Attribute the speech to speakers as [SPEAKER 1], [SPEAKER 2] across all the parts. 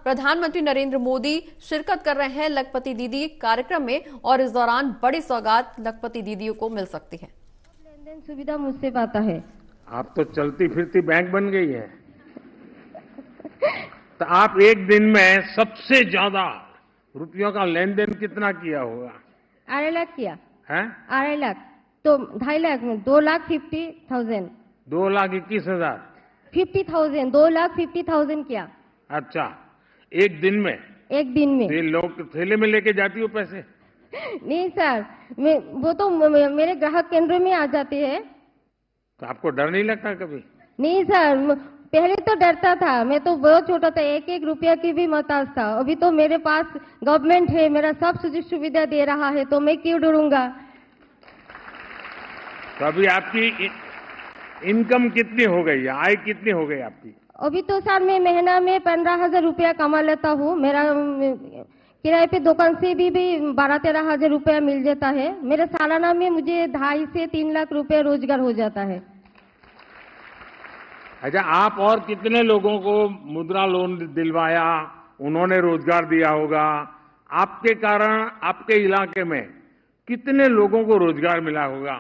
[SPEAKER 1] प्रधानमंत्री नरेंद्र मोदी शिरकत कर रहे हैं लखपति दीदी कार्यक्रम में और इस दौरान बड़ी सौगात लखपति दीदियों को मिल सकती है।
[SPEAKER 2] लेन देन सुविधा मुझसे पाता है।
[SPEAKER 3] आप तो चलती फिरती बैंक बन गई है। तो आप एक दिन में सबसे ज्यादा रुपयों का लेन देन कितना किया होगा?
[SPEAKER 2] 2.5 लाख किया
[SPEAKER 3] है?
[SPEAKER 2] 2.5 लाख तो 2.5 लाख में 2,50,000
[SPEAKER 3] 2,21,000
[SPEAKER 2] 50,000 2,50,000 किया।
[SPEAKER 3] अच्छा, एक दिन में?
[SPEAKER 2] एक दिन में।
[SPEAKER 3] तो ये लोग तो थैले में लेके जाती हो पैसे?
[SPEAKER 2] नहीं सर, वो तो मेरे ग्राहक केंद्र में आ जाते हैं।
[SPEAKER 3] तो आपको डर नहीं लगता कभी?
[SPEAKER 2] नहीं सर, पहले तो डरता था, मैं तो बहुत छोटा था, 1-1 रुपया की भी मोहताज था। अभी तो मेरे पास गवर्नमेंट है, मेरा सब सुविधा सुविधा दे रहा है, तो मैं क्यों डरूंगा।
[SPEAKER 3] तो अभी आपकी इनकम कितनी हो गई है? आय कितनी हो गई आपकी?
[SPEAKER 2] अभी तो सर मैं महीना में 15,000 रुपया कमा लेता हूँ। मेरा किराए पे दुकान से भी 12-13 हजार रुपया मिल जाता है। मेरे सालाना में मुझे 2.5 से 3 लाख रुपया रोजगार हो जाता है।
[SPEAKER 3] अच्छा, आप और कितने लोगों को मुद्रा लोन दिलवाया, उन्होंने रोजगार दिया होगा? आपके कारण आपके इलाके में कितने लोगों को रोजगार मिला होगा?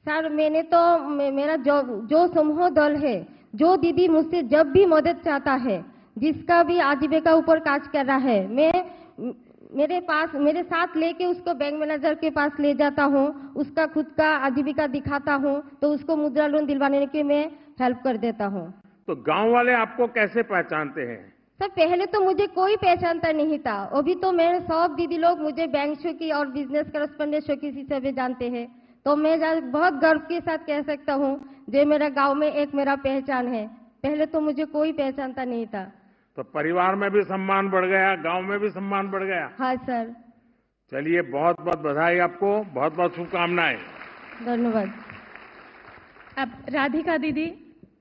[SPEAKER 2] सर मैंने तो मेरा जो समूह दल है, जो दीदी मुझसे जब भी मदद चाहता है, जिसका भी आजीविका ऊपर काज कर रहा है, मैं मेरे साथ लेके उसको बैंक मैनेजर के पास ले जाता हूँ, उसका खुद का आजीविका दिखाता हूँ, तो उसको मुद्रा लोन दिलवाने के मैं हेल्प कर देता हूँ।
[SPEAKER 3] तो गांव वाले आपको कैसे पहचानते हैं?
[SPEAKER 2] सर पहले तो मुझे कोई पहचानता नहीं था, अभी तो मेरे सब दीदी लोग मुझे बैंक शौकी और बिजनेस करस्पॉन्डेंट शौकी से जानते हैं। तो मैं बहुत गर्व के साथ कह सकता हूँ, जो मेरा गांव में एक मेरा पहचान है। पहले तो मुझे कोई पहचानता नहीं था।
[SPEAKER 3] तो परिवार में भी सम्मान बढ़ गया, गांव में भी सम्मान बढ़ गया।
[SPEAKER 2] हाँ सर।
[SPEAKER 3] चलिए, बहुत बहुत बधाई आपको, बहुत बहुत शुभकामनाएं।
[SPEAKER 2] धन्यवाद।
[SPEAKER 4] अब राधिका दीदी,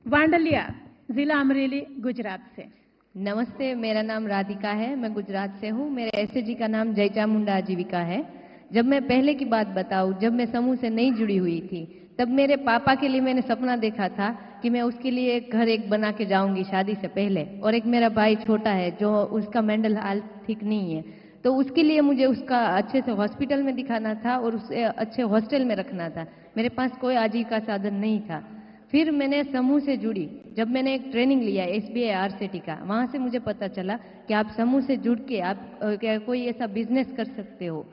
[SPEAKER 4] वांडलिया, जिला अमरेली, गुजरात से।
[SPEAKER 5] नमस्ते, मेरा नाम राधिका है, मैं गुजरात से हूँ। मेरे एसएचजी का नाम जय चामुंडा आजीविका है। जब मैं पहले की बात बताऊं, जब मैं समूह से नहीं जुड़ी हुई थी, तब मेरे पापा के लिए मैंने सपना देखा था कि मैं उसके लिए एक घर बना के जाऊंगी शादी से पहले। और एक मेरा भाई छोटा है जो उसका मेंटल हेल्थ ठीक नहीं है, तो उसके लिए मुझे उसका अच्छे से हॉस्पिटल में दिखाना था और उसे अच्छे हॉस्टल में रखना था। मेरे पास कोई आजीविका साधन नहीं था। फिर मैंने समूह से जुड़ी। जब मैंने एक ट्रेनिंग लिया SBI RCT का, वहां से मुझे पता चला कि आप समूह से जुड़ के आप कोई ऐसा बिजनेस कर सकते हो।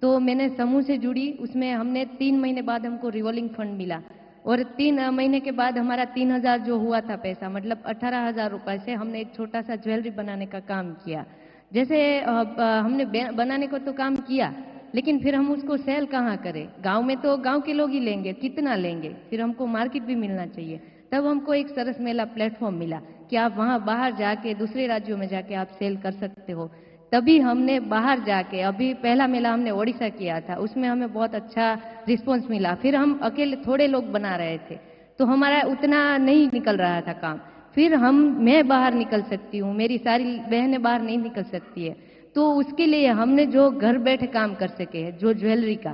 [SPEAKER 5] तो मैंने समूह से जुड़ी, उसमें हमने 3 महीने बाद हमको रिवॉल्विंग फंड मिला और 3 महीने के बाद हमारा 3,000 जो हुआ था पैसा, मतलब 18,000 रुपए से हमने एक छोटा सा ज्वेलरी बनाने का काम किया। जैसे हमने बनाने को तो काम किया, लेकिन फिर हम उसको सेल कहाँ करें? गांव में तो गांव के लोग ही लेंगे, कितना लेंगे? फिर हमको मार्केट भी मिलना चाहिए। तब हमको एक सरस मेला प्लेटफॉर्म मिला कि आप वहां बाहर जाके दूसरे राज्यों में जाके आप सेल कर सकते हो। तभी हमने बाहर जाके, अभी पहला मेला हमने ओडिशा किया था, उसमें हमें बहुत अच्छा रिस्पॉन्स मिला। फिर हम अकेले थोड़े लोग बना रहे थे, तो हमारा उतना नहीं निकल रहा था काम। फिर मैं बाहर निकल सकती हूँ, मेरी सारी बहनें बाहर नहीं निकल सकती है, तो उसके लिए हमने जो घर बैठे काम कर सके है, जो ज्वेलरी का,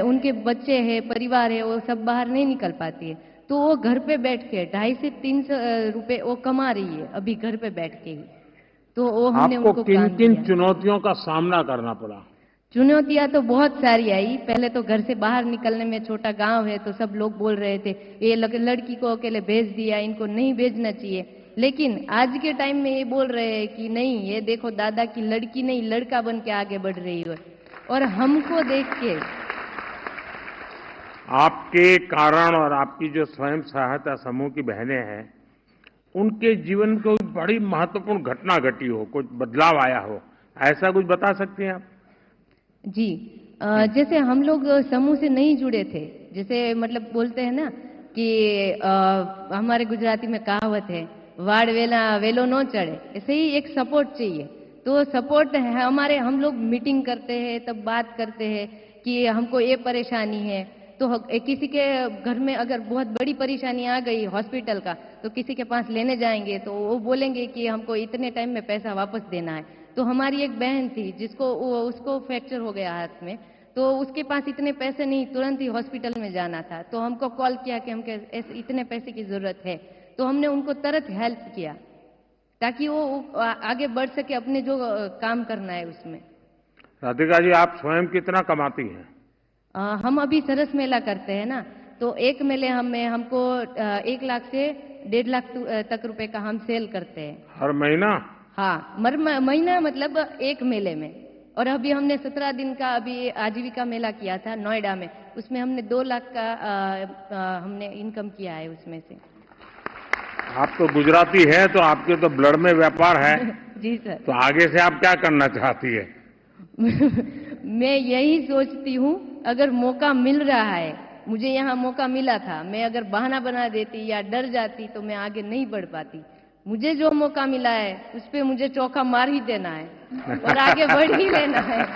[SPEAKER 5] उनके बच्चे हैं, परिवार है, वो सब बाहर नहीं निकल पाती है, तो वो घर पे बैठ के 250 से 300 रुपए वो कमा रही है अभी घर पे बैठ के ही। तो वो हमने
[SPEAKER 3] आपको
[SPEAKER 5] उनको
[SPEAKER 3] किन किन चुनौतियों का सामना करना पड़ा?
[SPEAKER 5] चुनौतियां तो बहुत सारी आई। पहले तो घर से बाहर निकलने में, छोटा गांव है तो सब लोग बोल रहे थे ये लड़की को अकेले भेज दिया, इनको नहीं भेजना चाहिए। लेकिन आज के टाइम में ये बोल रहे हैं कि नहीं, ये देखो दादा की लड़की नहीं लड़का बन के आगे बढ़ रही है। और हमको देख के
[SPEAKER 3] आपके कारण और आपकी जो स्वयं सहायता समूह की बहनें हैं, उनके जीवन को बड़ी महत्वपूर्ण घटना घटी हो, कुछ बदलाव आया हो, ऐसा कुछ बता सकती हैं आप?
[SPEAKER 5] जी, जैसे हम लोग समूह से नहीं जुड़े थे, जैसे मतलब बोलते हैं ना कि हमारे गुजराती में कहावत है, वाड़ वेला वेलो नो चढ़े, ऐसे ही एक सपोर्ट चाहिए। तो सपोर्ट है हमारे, हम लोग मीटिंग करते हैं, तब बात करते हैं कि हमको ये परेशानी है, तो किसी के घर में अगर बहुत बड़ी परेशानी आ गई हॉस्पिटल का, तो किसी के पास लेने जाएंगे तो वो बोलेंगे कि हमको इतने टाइम में पैसा वापस देना है। तो हमारी एक बहन थी जिसको उसको फ्रैक्चर हो गया हाथ में, तो उसके पास इतने पैसे नहीं, तुरंत ही हॉस्पिटल में जाना था। तो हमको कॉल किया कि हमको इतने पैसे की जरूरत है, तो हमने उनको तुरंत हेल्प किया। ताकि वो आगे बढ़ सके अपने जो काम करना है उसमें।
[SPEAKER 3] राधिका जी, आप स्वयं कितना कमाती हैं?
[SPEAKER 5] हम अभी सरस मेला करते हैं ना, तो एक मेले हमको 1 लाख से 1.5 लाख तक रुपए का हम सेल करते हैं।
[SPEAKER 3] हर महीना?
[SPEAKER 5] हाँ, महीना मतलब एक मेले में। और अभी हमने 17 दिन का अभी आजीविका मेला किया था नोएडा में, उसमें हमने 2 लाख का हमने इनकम किया है उसमें से।
[SPEAKER 3] आप तो गुजराती है, तो आपके तो ब्लड में व्यापार है।
[SPEAKER 5] जी सर।
[SPEAKER 3] तो आगे से आप क्या करना चाहती है?
[SPEAKER 5] मैं यही सोचती हूँ, अगर मौका मिल रहा है, मुझे यहाँ मौका मिला था, मैं अगर बहाना बना देती या डर जाती तो मैं आगे नहीं बढ़ पाती। मुझे जो मौका मिला है उस पे मुझे चौका मार ही देना है और आगे बढ़ ही लेना है।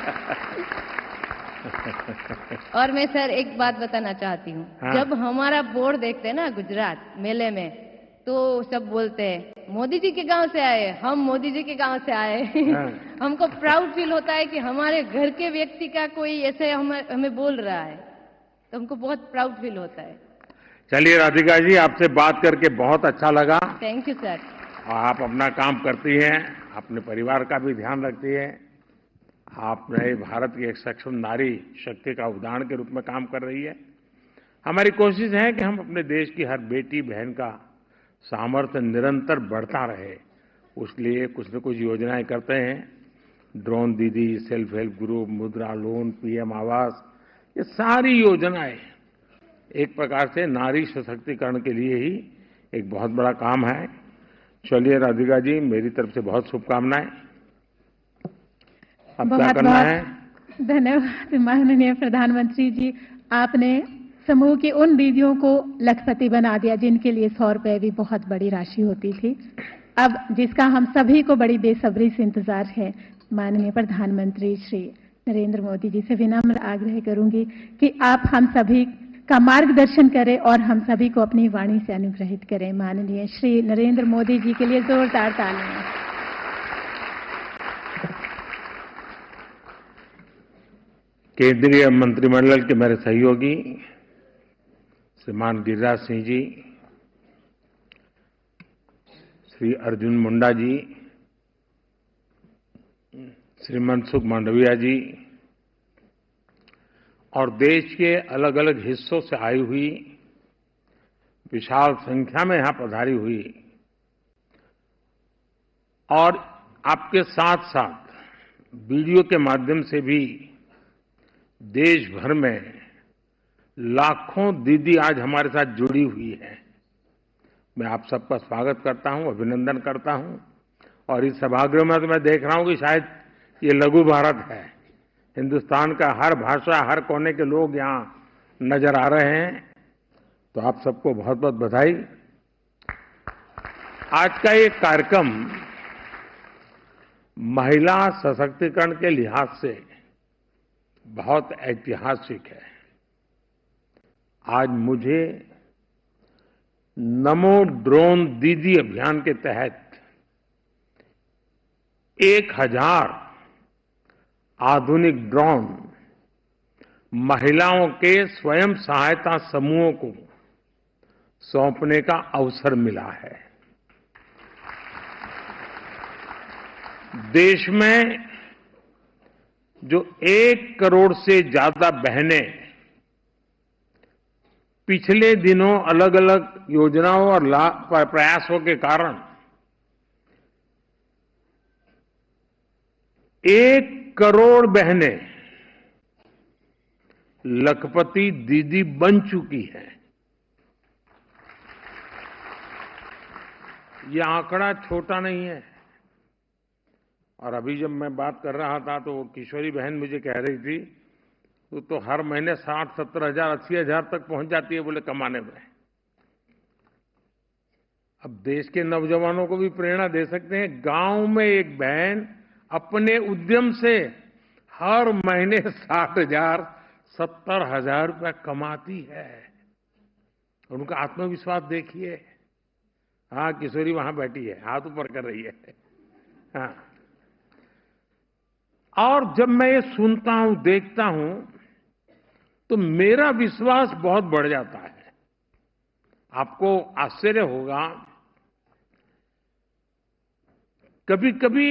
[SPEAKER 5] और मैं सर एक बात बताना चाहती हूँ।
[SPEAKER 3] हाँ।
[SPEAKER 5] जब हमारा बोर्ड देखते हैं ना गुजरात मेले में, तो सब बोलते हैं मोदी जी के गांव से आए, हम मोदी जी के गांव से आए।
[SPEAKER 3] हाँ।
[SPEAKER 5] हमको प्राउड फील होता है कि हमारे घर के व्यक्ति का कोई ऐसे हमें बोल रहा है, तो हमको बहुत प्राउड फील होता है।
[SPEAKER 3] चलिए राधिका जी, आपसे बात करके बहुत अच्छा लगा।
[SPEAKER 5] Thank you sir.
[SPEAKER 3] और आप अपना काम करती हैं, अपने परिवार का भी ध्यान रखती हैं। आप नए भारत की एक सक्षम नारी शक्ति का उदाहरण के रूप में काम कर रही है। हमारी कोशिश है कि हम अपने देश की हर बेटी बहन का सामर्थ्य निरंतर बढ़ता रहे, उसलिए कुछ न कुछ योजनाएं करते हैं। ड्रोन दीदी, सेल्फ हेल्प ग्रुप, मुद्रा लोन, पीएम आवास, ये सारी योजनाएं एक प्रकार से नारी सशक्तिकरण के लिए ही एक बहुत बड़ा काम है। चलिए राधिका जी, मेरी तरफ से बहुत शुभकामनाएं। अब क्या करना है?
[SPEAKER 4] धन्यवाद माननीय प्रधानमंत्री जी, आपने समूह की उन दीदियों को लखपति बना दिया जिनके लिए 100 रुपए भी बहुत बड़ी राशि होती थी। अब जिसका हम सभी को बड़ी बेसब्री से इंतजार है, माननीय प्रधानमंत्री श्री नरेंद्र मोदी जी से विनम्र आग्रह करूंगी कि आप हम सभी का मार्गदर्शन करें और हम सभी को अपनी वाणी से अनुग्रहित करें। माननीय श्री नरेंद्र मोदी जी के लिए जोरदार तालियां।
[SPEAKER 3] केंद्रीय मंत्रिमंडल के मेरे सहयोगी श्रीमान गिरिराज सिंह जी, श्री अर्जुन मुंडा जी, श्री मनसुख मांडविया जी और देश के अलग अलग हिस्सों से आई हुई विशाल संख्या में यहां पधारी हुई और आपके साथ साथ वीडियो के माध्यम से भी देश भर में लाखों दीदी आज हमारे साथ जुड़ी हुई है। मैं आप सबका स्वागत करता हूं, अभिनंदन करता हूं। और इस सभागृह में तो मैं देख रहा हूं कि शायद ये लघु भारत है। हिंदुस्तान का हर भाषा, हर कोने के लोग यहां नजर आ रहे हैं, तो आप सबको बहुत बहुत बधाई। आज का ये कार्यक्रम महिला सशक्तिकरण के लिहाज से बहुत ऐतिहासिक है। आज मुझे नमो ड्रोन दीदी अभियान के तहत 1000 आधुनिक ड्रोन महिलाओं के स्वयं सहायता समूहों को सौंपने का अवसर मिला है। देश में जो 1 करोड़ से ज्यादा बहनें पिछले दिनों अलग अलग योजनाओं और प्रयासों के कारण 1 करोड़ बहनें लखपति दीदी बन चुकी हैं। यह आंकड़ा छोटा नहीं है। और अभी जब मैं बात कर रहा था तो वो किशोरी बहन मुझे कह रही थी तो हर महीने 60-70 हजार 80 हजार तक पहुंच जाती है बोले कमाने में। अब देश के नौजवानों को भी प्रेरणा दे सकते हैं। गांव में एक बहन अपने उद्यम से हर महीने 60,000-70 हजार रुपया कमाती है। उनका आत्मविश्वास देखिए। हाँ, किशोरी वहां बैठी है, हाथ ऊपर कर रही है। हाँ। और जब मैं ये सुनता हूं, देखता हूं, तो मेरा विश्वास बहुत बढ़ जाता है। आपको आश्चर्य होगा कभी कभी